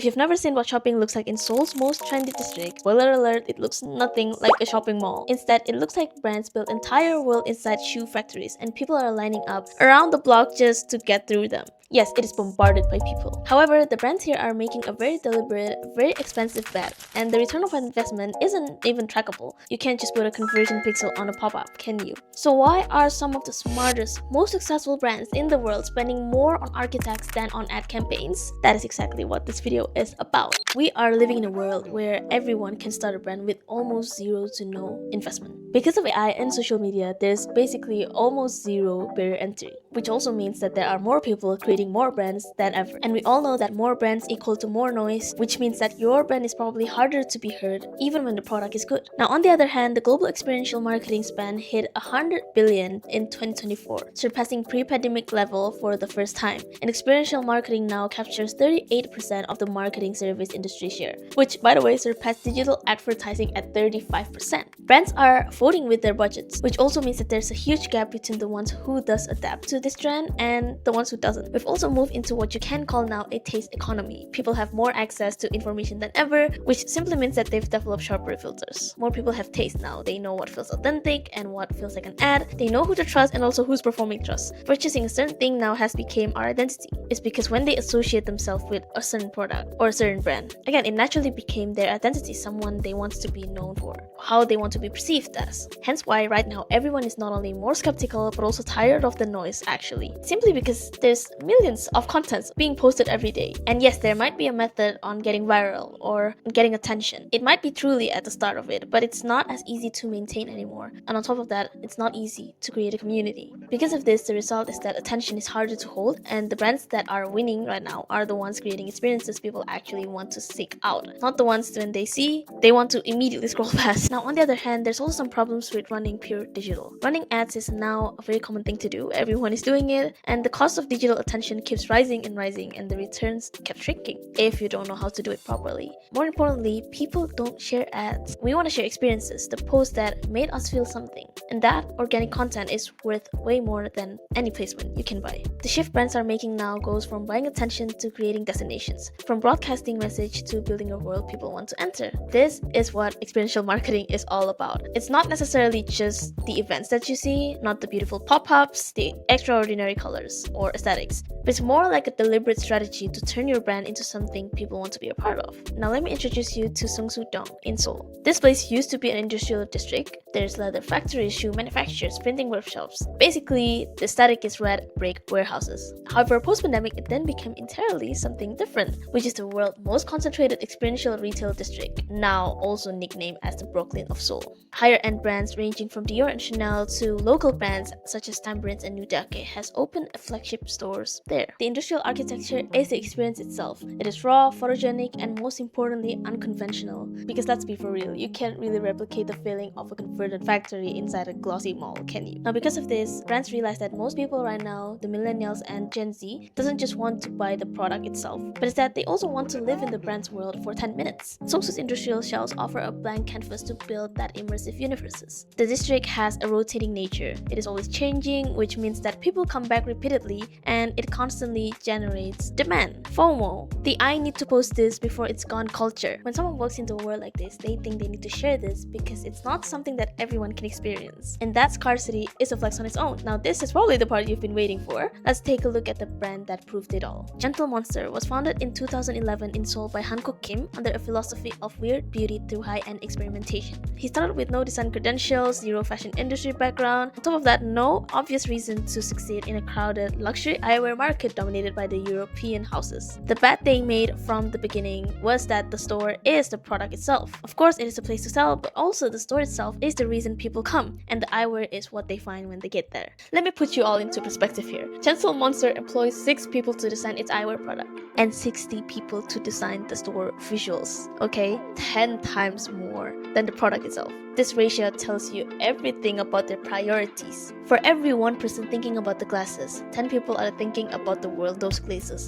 If you've never seen what shopping looks like in Seoul's most trendy district, spoiler alert, it looks nothing like a shopping mall. Instead, it looks like brands built entire world inside shoe factories and people are lining up around the block just to get through them. Yes, it is bombarded by people. However, the brands here are making a very deliberate, very expensive bet, and the return of investment isn't even trackable. You can't just put a conversion pixel on a pop-up, can you? So why are some of the smartest, most successful brands in the world spending more on architects than on ad campaigns? That is exactly what this video is about. We are living in a world where everyone can start a brand with almost zero to no investment. Because of AI and social media, there's basically almost zero barrier entry, which also means that there are more people creating more brands than ever. And we all know that more brands equal to more noise, which means that your brand is probably harder to be heard even when the product is good. Now, on the other hand, the global experiential marketing spend hit 100 billion in 2024, surpassing pre-pandemic level for the first time. And experiential marketing now captures 38% of the marketing service industry share, which, by the way, surpassed digital advertising at 35%. Brands are voting with their budgets, which also means that there's a huge gap between the ones who does adapt to this trend and the ones who doesn't. We've also moved into what you can call now a taste economy. People have more access to information than ever, which simply means that they've developed sharper filters. More people have taste now. They know what feels authentic and what feels like an ad. They know who to trust and also who's performing trust. Purchasing a certain thing now has become our identity. It's because when they associate themselves with a certain product or a certain brand, again, it naturally became their identity, someone they want to be known for, how they want to be perceived as. Hence why right now everyone is not only more skeptical but also tired of the noise actually. Simply because there's millions of contents being posted every day. And yes, there might be a method on getting viral or getting attention. It might be truly at the start of it, but it's not as easy to maintain anymore. And on top of that, it's not easy to create a community. Because of this, the result is that attention is harder to hold, and the brands that are winning right now are the ones creating experiences people actually want to seek out, not the ones when they see, they want to immediately scroll past. Now, on the other hand, there's also some problems with running pure digital. Running ads is now a very common thing to do. Everyone is doing it, and the cost of digital attention keeps rising and rising, and the returns kept shrinking if you don't know how to do it properly. More importantly, people don't share ads. We want to share experiences, the posts that made us feel something, and that organic content is worth way more than any placement you can buy. The shift brands are making now goes from buying attention to creating destinations, from broadcasting message to building a world people want to enter. This is what experiential marketing is all about. It's not necessarily just the events that you see, not the beautiful pop-ups, the extraordinary colors or aesthetics, but it's more like a deliberate strategy to turn your brand into something people want to be a part of. Now let me introduce you to Seongsu in Seoul. This place used to be an industrial district. There's leather factories, shoe manufacturers, printing workshops. Basically, the aesthetic is red brick warehouses. However, post-pandemic, it then became entirely something different, which is the world's most concentrated experiential retail district, now also nicknamed as the Brooklyn of Seoul. Higher-end brands ranging from Dior and Chanel to local brands such as Tambourines and New Dake has opened flagship stores there. The industrial architecture is the experience itself. It is raw, photogenic, and most importantly, unconventional. Because let's be for real, you can't really replicate the feeling of a converted factory inside a glossy mall, can you? Now, because of this, brands realize that most people right now, the millennials and Gen Z, doesn't just want to buy the product itself, but it's that they also want to live in the brand's world for 10 minutes. Seongsu's industrial shells offer a blank canvas to build that immersive universes. The district has a rotating nature. It is always changing, which means that people come back repeatedly and it constantly generates demand. FOMO, the I need to post this before it's gone culture. When someone walks into a world like this, they think they need to share this because it's not something that everyone can experience. And that scarcity is a flex on its own. Now this is probably the part you've been waiting for. Let's take a look at the brand that proved it all. Gentle Monster was founded in 2011 in Seoul by Hankook Kim under a philosophy of weird beauty through high-end experimentation. He started with no design credentials, zero fashion industry background. On top of that, no obvious reason to succeed in a crowded luxury eyewear market dominated by the European houses. The bet they made from the beginning was that the store is the product itself. Of course, it is a place to sell, but also the store itself is the reason people come, and the eyewear is what they find when they get there. Let me put you all into perspective here. Gentle Monster employs 6 people to design its eyewear product and 60 people to design the store visuals, okay? 10 times more than the product itself. This ratio tells you everything about their priorities. For every one person thinking about the glasses, 10 people are thinking about the world those glasses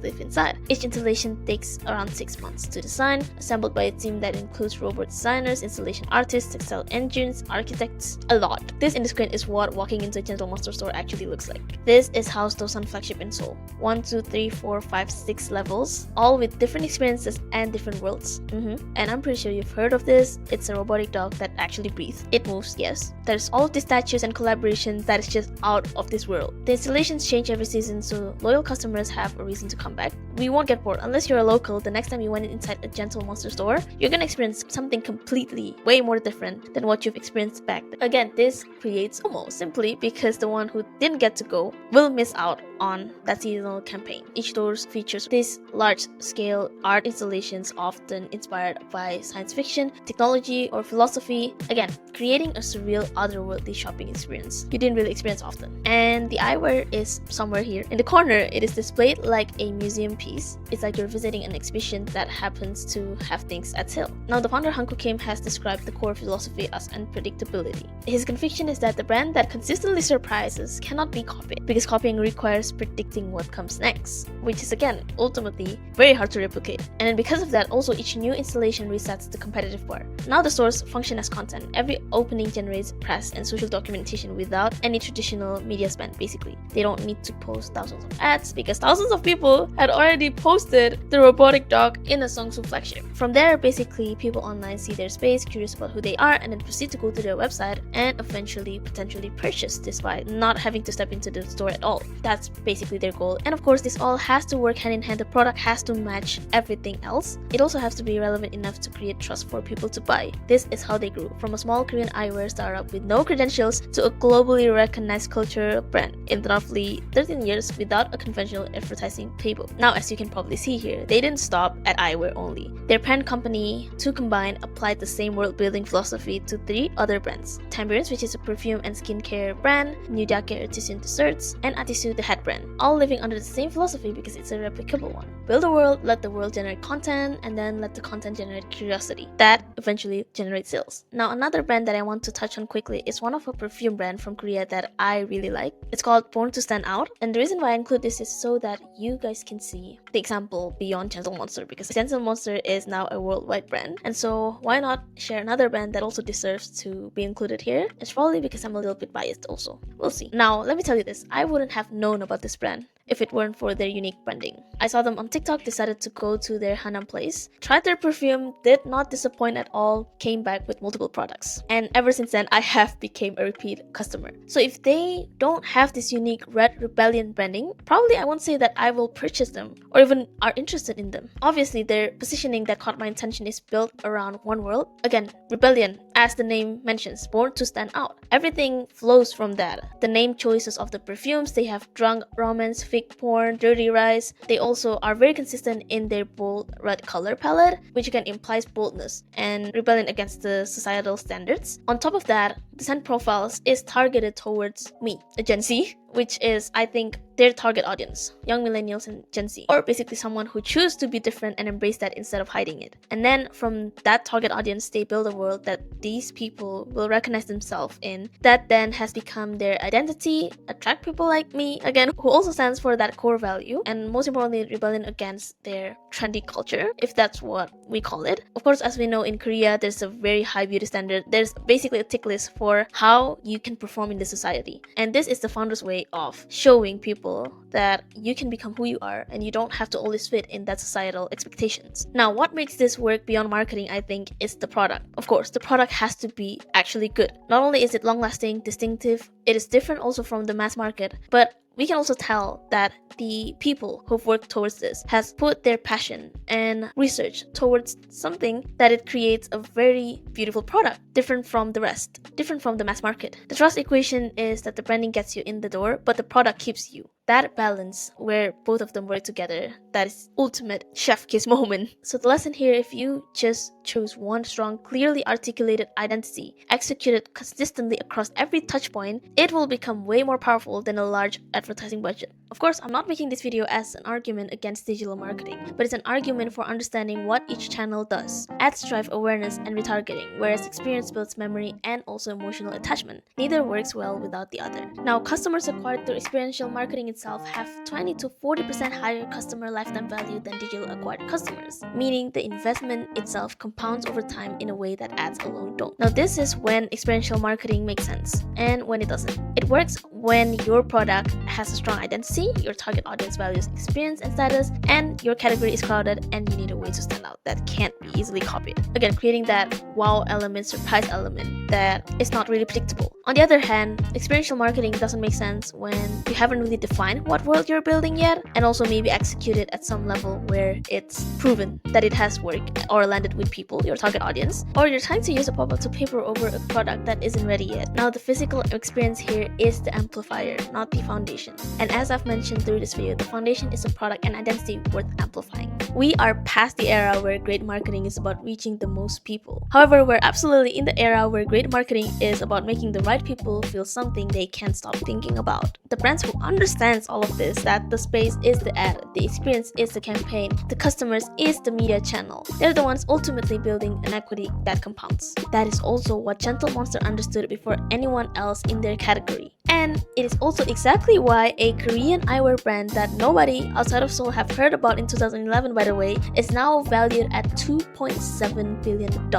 live inside. Each installation takes around 6 months to design, assembled by a team that includes robot designers, installation artists, textile engineers, architects, a lot. This in the screen is what walking into a Gentle Monster store actually looks like. This is House Dosan flagship in Seoul. 1, 2, 3, 4, 5, 6 levels, all with different experiences and different worlds. And I'm pretty sure you've heard of this. It's a robotic dog that actually breathes. It moves, yes. There's all of these statues and collaborations that is just out of this world. The installations change every season, so loyal customers have a reason to come back. We won't get bored unless you're a local. The next time you went inside a Gentle Monster store, you're gonna experience something completely way more different than what you've experienced back then. Again, this creates FOMO simply because the one who didn't get to go will miss out on that seasonal campaign. Each store features these large-scale art installations often inspired by science fiction, technology, or philosophy. Again, creating a surreal, otherworldly shopping experience you didn't really experience often. And the eyewear is somewhere here. In the corner, it is displayed like a museum piece. It's like you're visiting an exhibition that happens to have things at sale. Now, the founder Hanko Kim has described the core philosophy as unpredictability. His conviction is that the brand that consistently surprises cannot be copied, because copying requires predicting what comes next, which is again ultimately very hard to replicate. And then because of that, also each new installation resets the competitive bar. Now the stores function as content. Every opening generates press and social documentation without any traditional media spend. Basically, they don't need to post thousands of ads because thousands of people had already posted the robotic dog in a Seongsu flagship. From there, basically people online see their space, curious about who they are, and then proceed to go to their website and eventually potentially purchase despite not having to step into the store at all. That's basically their goal. And of course, this all has to work hand in hand. The product has to match everything else. It also has to be relevant enough to create trust for people to buy. This is how they grew, from a small Korean eyewear startup with no credentials to a globally recognized cultural brand in roughly 13 years without a conventional advertising playbook. Now, as you can probably see here, they didn't stop at eyewear only. Their parent company, to combine, applied the same world-building philosophy to 3 other brands: Tambourines, which is a perfume and skincare brand, Nudake Artisan Desserts, and Atisu, the hat brand, all living under the same philosophy because it's a replicable one. Build a world, let the world generate content, and then let the content generate curiosity. That eventually generates sales. Now, another brand that I want to touch on quickly is one of a perfume brand from Korea that I really like. It's called Born to Stand Out, and the reason why I include this is so that you guys can see the example beyond Gentle Monster, because Gentle Monster is now a worldwide brand, and so why not share another brand that also deserves to be included here? It's probably because I'm a little bit biased also. We'll see. Now, let me tell you this. I wouldn't have known about this brand if it weren't for their unique branding. I saw them on TikTok, decided to go to their Hanam place, tried their perfume, did not disappoint at all, came back with multiple products. And ever since then, I have become a repeat customer. So if they don't have this unique Red Rebellion branding, probably I won't say that I will purchase them or even are interested in them. Obviously, their positioning that caught my attention is built around one world. Again, Rebellion, as the name mentions, born to stand out. Everything flows from that. The name choices of the perfumes, they have drunk romance, fake porn, dirty rice. They also are very consistent in their bold red color palette, which again implies boldness and rebellion against the societal standards. On top of that, the scent profiles is targeted towards me, a Gen Z, which is, I think, their target audience, young millennials and Gen Z, or basically someone who choose to be different and embrace that instead of hiding it. And then from that target audience, they build a world that these people will recognize themselves in. That then has become their identity, attract people like me, again, who also stands for that core value, and most importantly, rebellion against their trendy culture, if that's what we call it. Of course, as we know, in Korea, there's a very high beauty standard. There's basically a tick list for how you can perform in the society. And this is the founder's way of showing people that you can become who you are and you don't have to always fit in that societal expectations. Now, what makes this work beyond marketing, I think, is the product. Of course, the product has to be actually good. Not only is it long-lasting, distinctive, it is different also from the mass market, but we can also tell that the people who've worked towards this has put their passion and research towards something that it creates a very beautiful product, different from the rest, different from the mass market. The trust equation is that the branding gets you in the door, but the product keeps you. That balance where both of them work together, that is ultimate chef kiss moment. So the lesson here, if you just choose one strong, clearly articulated identity, executed consistently across every touch point, it will become way more powerful than a large advertising budget. Of course, I'm not making this video as an argument against digital marketing, but it's an argument for understanding what each channel does. Ads drive awareness and retargeting, whereas experience builds memory and also emotional attachment. Neither works well without the other. Now, customers acquired through experiential marketing itself have 20 to 40% higher customer lifetime value than digital acquired customers, meaning the investment itself compounds over time in a way that ads alone don't. Now, this is when experiential marketing makes sense and when it doesn't. It works when your product has a strong identity, your target audience values experience and status, and your category is crowded and you need a way to stand out that can't be easily copied. Again, creating that wow element, surprise element that is not really predictable. On the other hand, experiential marketing doesn't make sense when you haven't really defined what world you're building yet, and also maybe executed at some level where it's proven that it has worked or landed with people, your target audience, or you're trying to use a pop-up to paper over a product that isn't ready yet. Now, the physical experience here is the amplifier, not the foundation. And as I've mentioned through this video, the foundation is a product and identity worth amplifying. We are past the era where great marketing is about reaching the most people. However, we're absolutely in the era where great marketing is about making the right people feel something they can't stop thinking about. The brands who understands all of this, that the space is the ad, the experience is the campaign, the customers is the media channel. They're the ones ultimately building an equity that compounds. That is also what Gentle Monster understood before anyone else in their category. And it is also exactly why a Korean eyewear brand that nobody outside of Seoul have heard about in 2011, by the way, is now valued at $2.7 billion.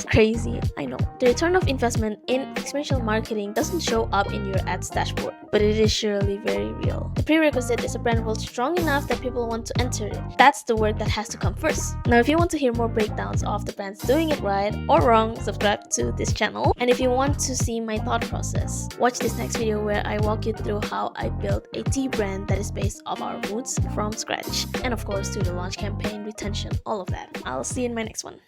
Crazy, I know. The return of investment in experiential marketing doesn't show up in your ads dashboard, but it is surely very real. The prerequisite is a brand world strong enough that people want to enter it. That's the work that has to come first. Now, if you want to hear more breakdowns of the brands doing it right or wrong, subscribe to this channel. And if you want to see my thought process, watch this next video where I walk you through how I built a tea brand that is based off our moods from scratch. And of course, through the launch campaign, retention, all of that. I'll see you in my next one.